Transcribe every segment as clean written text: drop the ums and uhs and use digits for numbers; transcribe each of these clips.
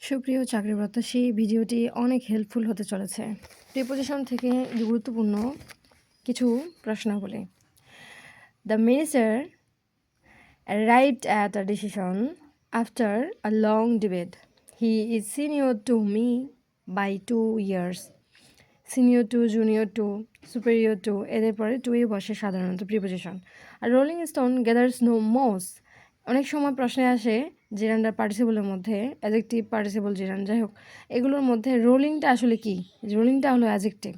সুপ্রিয় চাকরি প্রত্যাশী, ভিডিওটি অনেক হেল্পফুল হতে চলেছে। প্রিপোজিশন থেকে গুরুত্বপূর্ণ কিছু প্রশ্নাবলী। The minister arrived at a decision after a long debate. He is senior to me by 2 years. Senior to, junior to, superior to, এদের পরে টুই বসে সাধারণত প্রিপোজিশন। আর rolling stone gathers no moss. অনেক সময় প্রশ্নে আসে জেরান্ডার পার্টিসিপলের মধ্যে অ্যাজেক্টিভ, পার্টিসিপল, জেরান, যাই হোক এগুলোর মধ্যে রোলিংটা আসলে কি? রোলিংটা হলো অ্যাজেক্টিভ।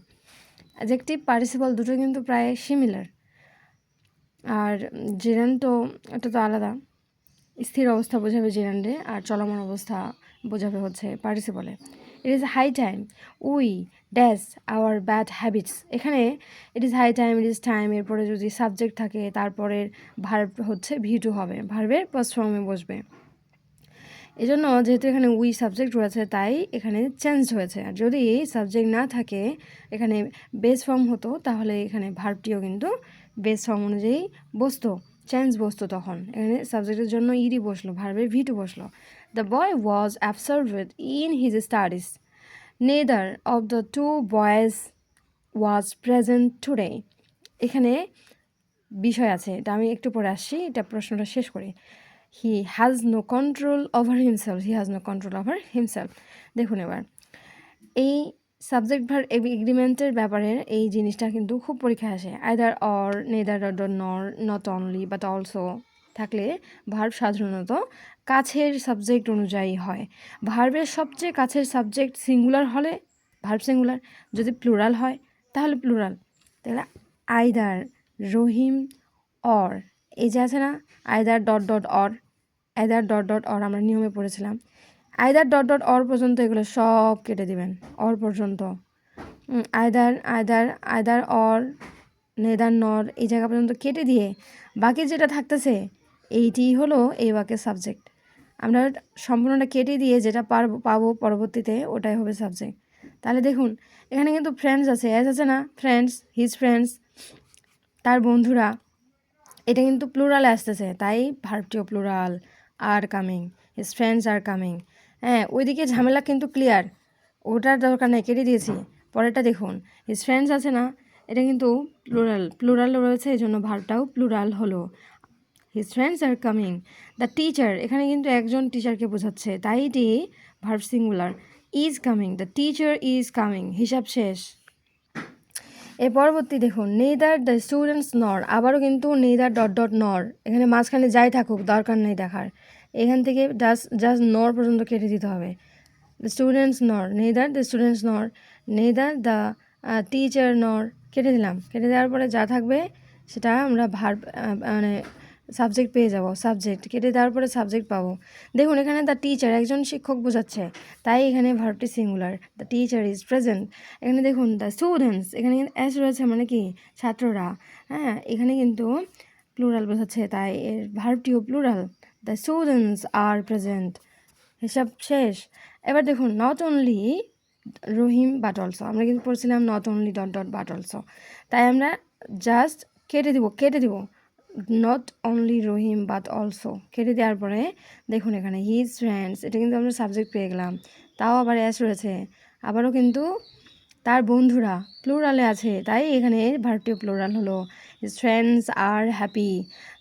অ্যাজেক্টিভ পার্টিসিপল দুটো কিন্তু প্রায় সিমিলার। আর জেরান তো এটা তো আলাদা, স্থির অবস্থা বোঝাবে জেরান্ডে, আর চলমান অবস্থা বোঝাবে হচ্ছে পার্টিসিপলে। It is high time we dash our bad habits. এখানে it is high time, it is time, এরপরে যদি সাবজেক্ট থাকে তারপরের ভার্ব হচ্ছে ভি2 হবে, ভার্বের ফার্স্ট ফর্মে বসবে। এই জন্য যেহেতু এখানে উই সাবজেক্ট রয়েছে তাই এখানে চেঞ্জ হয়েছে। আর যদি সাবজেক্ট না থাকে এখানে বেস ফর্ম হতো তাহলে এখানে ভার্বটিও কিন্তু বেস ফর্ম অনুযায়ী বসতো, চেঞ্জ বসতো। তখন এখানে সাবজেক্টের জন্য ইডি বসলো, ভার্বের ভি2 বসলো। The boy was absorbed in his studies. Neither of the two boys was present today. এখানে বিষয় আছে, এটা আমি একটু পরে আসছি, এটা প্রশ্নটা শেষ করি। He has no control over himself. He has no control over himself. দেখুন এবার এই সাবজেক্ট ভার্ব এগ্রিমেন্টের ব্যাপারে এই জিনিসটা কিন্তু খুব পরীক্ষায় আসে। Either or, neither or nor, not only but also থাকলে ভার্ব সাধারণত কাছের সাবজেক্ট অনুযায়ী হয়। ভার্বের সবচেয়ে কাছের সাবজেক্ট সিঙ্গুলার হলে ভার্ব সিঙ্গুলার, যদি প্লুরাল হয় তাহলে প্লুরাল। তাহলে আইদার, রহিম, অর, এই যে আছে না either dot dot or, either dot dot or আমরা নিয়মে পড়েছিলাম। আইদার ডট ডট অর পর্যন্ত এগুলো সব কেটে দিবেন, অর পর্যন্ত। Either either either or, neither nor, এই জায়গা পর্যন্ত কেটে দিয়ে বাকি যেটা থাকতেছে এইটি হলো এই বাক্যের সাবজেক্ট। আমরা সম্পূর্ণটা কেটে দিয়ে যেটা পাবো পরবর্তীতে ওটাই হবে সাবজেক্ট। তাহলে দেখুন এখানে কিন্তু ফ্রেন্ডস আছে, অ্যাজ আছে না, ফ্রেন্ডস, হিজ ফ্রেন্ডস, তার বন্ধুরা, এটা কিন্তু প্লুরালে আসতেছে তাই ভার্বটিও plural. Are coming, his friends are coming. হ্যাঁ, ওইদিকে ঝামেলা কিন্তু ক্লিয়ার, ওটার দরকার নেই, কেটে দিয়েছি। পরেরটা দেখুন, হিজ ফ্রেন্ডস আছে না, এটা কিন্তু প্লুরাল রয়েছে, এই জন্য ভার্বটাও প্লুরাল হলো। His friends are coming. The teacher, এখানে কিন্তু একজন টিচারকে বোঝাচ্ছে তাই এটি verb singular. Is coming, the teacher is coming, হিসাব শেষ। এর পরবর্তী দেখুন, নেদার দ্য স্টুডেন্টস নর, আবারও কিন্তু নেদার ডট ডট নর, এখানে মাঝখানে যাই থাকুক দরকার নেই দেখার, এখান থেকে জাস্ট নর পর্যন্ত কেটে দিতে হবে। দ্য স্টুডেন্টস নর, নেদার দ্য স্টুডেন্টস নর, নেদার দ্য টিচার নর, কেটে দিলাম। কেটে দেওয়ার পরে যা থাকবে সেটা আমরা ভার্ব মানে সাবজেক্ট পেয়ে যাব, সাবজেক্ট কেটে দেওয়ার পরে সাবজেক্ট পাবো। দেখুন এখানে দ্য টিচার একজন শিক্ষক বোঝাচ্ছে তাই এখানে ভার্বটি singular, the teacher is present. এখানে দেখুন দ্য স্টুডেন্টস, এখানে কিন্তু এস রয়েছে মানে কি ছাত্ররা, হ্যাঁ এখানে কিন্তু প্লুরাল বোঝাচ্ছে তাই এর ভার্বটিও plural, the students are present, হিসাব শেষ। এবার দেখুন not only Rahim but also, আমরা কিন্তু পড়ছিলাম not only dot dot but also, তাই আমরা জাস্ট কেটে দিব not only Rahim but also, কেটে দেওয়ার পরে দেখুন এখানে হিজ ফ্রেন্ডস, এটা কিন্তু আমরা সাবজেক্ট পেয়ে গেলাম, তাও আবার অ্যাস রয়েছে, আবারও কিন্তু তার বন্ধুরা প্লুরালে আছে তাই এখানে ভার্বটিও প্লুরাল হলো। His friends are happy,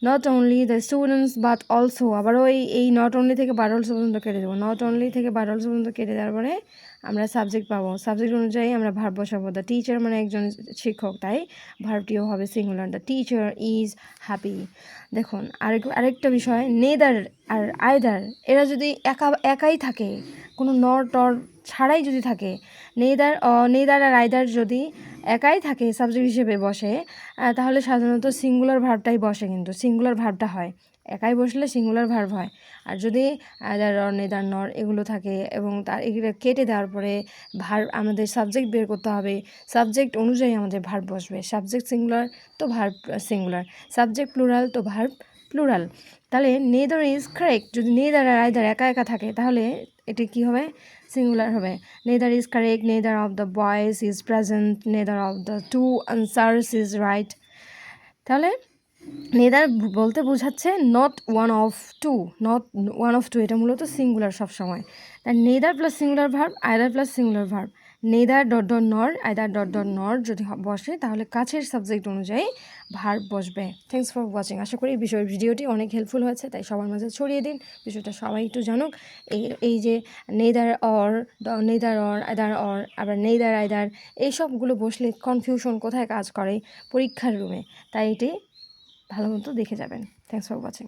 not only the students but also, আবারও এই নট অনলি থেকে বাট অলসো পর্যন্ত কেটে দেবো, নট অনলি থেকে বাট অলসো পর্যন্ত কেটে দেওয়ার পরে আমরা সাবজেক্ট পাবো, সাবজেক্ট অনুযায়ী আমরা ভার্ব বসাবো। দ্য টিচার মানে একজন শিক্ষক তাই ভার্বটিও হবে singular, the teacher is happy. দেখুন আরেকটা বিষয়, নেদার আর আইদার এরা যদি একাই থাকে, কোনো নর টর ছাড়াই যদি থাকে, নেদার আর আইদার যদি একাই থাকে সাবজেক্ট হিসেবে বসে তাহলে সাধারণত সিঙ্গুলার ভার্বটাই বসে, কিন্তু সিঙ্গুলার ভার্বটা হয়, একাই বসলে সিঙ্গুলার ভার্ব হয়। আর যদি আইদার অর, নেদার, নর এগুলো থাকে এবং তার এগুলো কেটে দেওয়ার পরে ভার্ব আমাদের সাবজেক্ট বের করতে হবে, সাবজেক্ট অনুযায়ী আমাদের ভার্ব বসবে। সাবজেক্ট সিঙ্গুলার তো ভার্ব সিঙ্গুলার, সাবজেক্ট প্লুরাল তো ভার্ব প্লুরাল। তাহলে নেদার ইজ কারেক্ট, যদি নেদার আর আইদার একা একা থাকে তাহলে এটি কী হবে, সিঙ্গুলার হবে। Neither is correct, neither of the boys is present, neither of the two answers is right. তাহলে নেদার বলতে বোঝাচ্ছে not one of two, not one of two, এটা মূলত সিঙ্গুলার সবসময়। তা neither plus singular verb, either plus singular verb, neither dot dot nor, either dot dot nor যদি বসে তাহলে কাছের সাবজেক্ট অনুযায়ী ভার্ব বসবে। Thanks for watching. আশা করি বিষয়ের ভিডিওটি অনেক হেল্পফুল হয়েছে, তাই সবার মাঝে ছড়িয়ে দিন, বিষয়টা সবাই একটু জানুক। এই যে নেদার অর, আইদার অর, আবার নেদার আইদার, এইসবগুলো বসলে কনফিউশন কোথায় কাজ করে পরীক্ষার রুমে, তাই এটি ভালো মতো দেখে যাবেন। Thanks for watching.